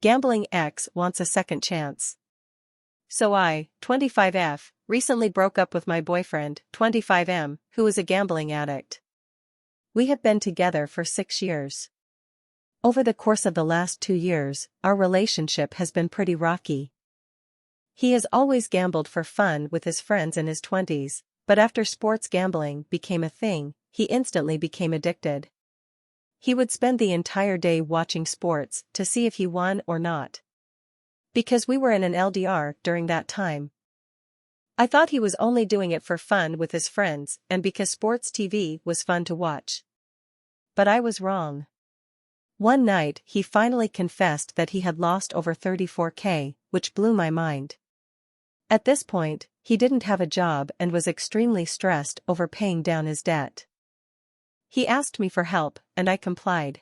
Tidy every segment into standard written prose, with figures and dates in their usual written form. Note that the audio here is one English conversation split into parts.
Gambling X wants a second chance. So I, 25F, recently broke up with my boyfriend, 25M, who is a gambling addict. We have been together for 6 years. Over the course of the last 2 years, our relationship has been pretty rocky. He has always gambled for fun with his friends in his 20s, but after sports gambling became a thing, he instantly became addicted. He would spend the entire day watching sports to see if he won or not. Because we were in an LDR during that time. I thought he was only doing it for fun with his friends and because sports TV was fun to watch. But I was wrong. One night he finally confessed that he had lost over $34K, which blew my mind. At this point, he didn't have a job and was extremely stressed over paying down his debt. He asked me for help, and I complied.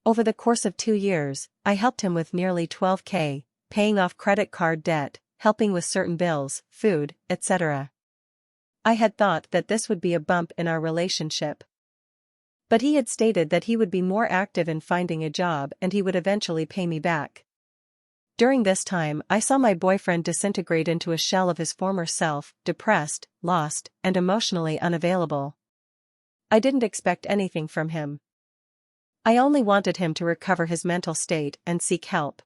Over the course of 2 years, I helped him with nearly $12K, paying off credit card debt, helping with certain bills, food, etc. I had thought that this would be a bump in our relationship. But he had stated that he would be more active in finding a job and he would eventually pay me back. During this time, I saw my boyfriend disintegrate into a shell of his former self, depressed, lost, and emotionally unavailable. I didn't expect anything from him. I only wanted him to recover his mental state and seek help.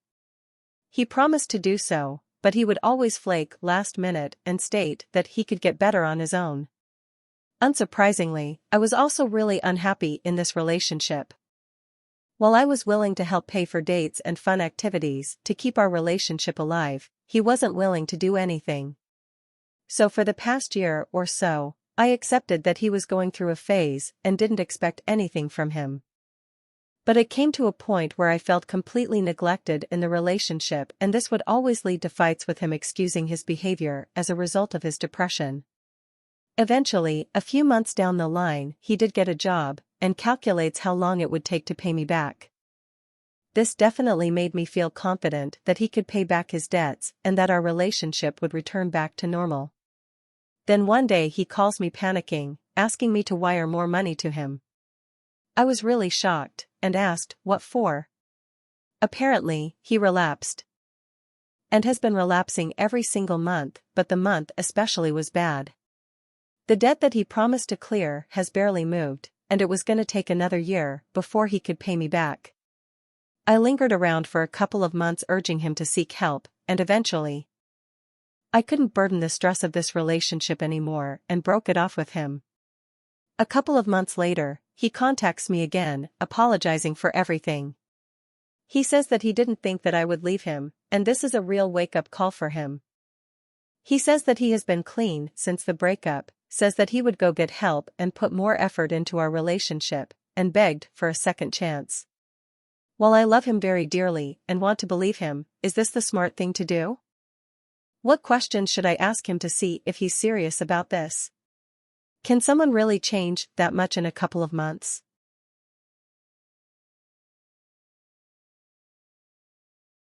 He promised to do so, but he would always flake last minute and state that he could get better on his own. Unsurprisingly, I was also really unhappy in this relationship. While I was willing to help pay for dates and fun activities to keep our relationship alive, he wasn't willing to do anything. So for the past year or so, I accepted that he was going through a phase and didn't expect anything from him. But it came to a point where I felt completely neglected in the relationship, and this would always lead to fights with him excusing his behavior as a result of his depression. Eventually, a few months down the line, he did get a job, and calculates how long it would take to pay me back. This definitely made me feel confident that he could pay back his debts and that our relationship would return back to normal. Then one day he calls me panicking, asking me to wire more money to him. I was really shocked, and asked, what for? Apparently, he relapsed. And has been relapsing every single month, but the month especially was bad. The debt that he promised to clear has barely moved, and it was gonna take another year before he could pay me back. I lingered around for a couple of months urging him to seek help, and eventually, I couldn't burden the stress of this relationship anymore and broke it off with him. A couple of months later, he contacts me again, apologizing for everything. He says that he didn't think that I would leave him, and this is a real wake-up call for him. He says that he has been clean since the breakup, says that he would go get help and put more effort into our relationship, and begged for a second chance. While I love him very dearly and want to believe him, is this the smart thing to do? What questions should I ask him to see if he's serious about this? Can someone really change that much in a couple of months?